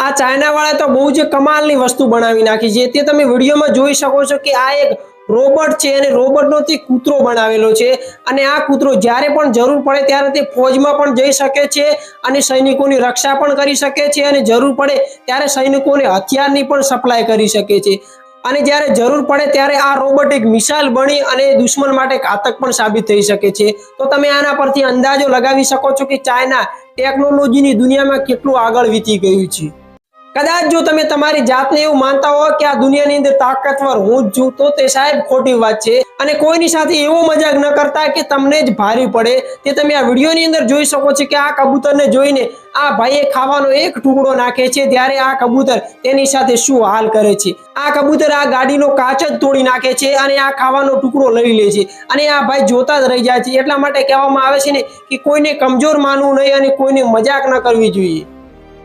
આ ચાઇના વાળા તો બહુ જ કમાલની વસ્તુ બનાવી નાખી છે। તે તમે વિડીયોમાં જોઈ શકો છો કે આ એક રોબોટ છે અને રોબોટનો તે કૂતરો બનાવેલો છે અને આ કૂતરો જ્યારે પણ જરૂર પડે ત્યારે તે ફોજમાં પણ જઈ શકે છે અને સૈનિકોની રક્ષા પણ કરી શકે છે અને જરૂર પડે ત્યારે સૈનિકોને હથિયારની પણ સપ્લાય કરી શકે છે અને જ્યારે જરૂર પડે ત્યારે આ રોબોટ એક મિસાઇલ બની અને દુશ્મન માટે ઘાતક પણ સાબિત થઈ શકે છે। તો તમે આના પરથી અંદાજો લગાવી શકો છો કે ચાઇના ટેકનોલોજીની દુનિયામાં કેટલું આગળ વીતી ગયું છે। કદાચ જો તમે તમારી જાતને એવું માનતા હો કે આ દુનિયાની અંદર તાકાતવર હું જ છું તો તે સાહેબ ખોટી વાત છે અને કોઈની સાથે એવો મજાક ન કરતા કે તમને જ ભારે પડે। તે તમે આ વિડીયોની અંદર જોઈ શકો છો કે આ કબૂતરને જોઈને આ ભાઈએ ખાવાનો એક ટુકડો નાખે છે ત્યારે આ કબૂતર તેની સાથે શું હાલ કરે છે। આ કબૂતર આ ગાડીનો કાચ જ તોડી નાખે છે અને આ ખાવાનો ટુકડો લઈ લે છે અને આ ભાઈ જોતા જ રહી જાય છે। એટલા માટે કહેવામાં આવે છે ને કે કોઈને કમજોર માનવું નહીં અને કોઈને મજાક ન કરવી જોઈએ।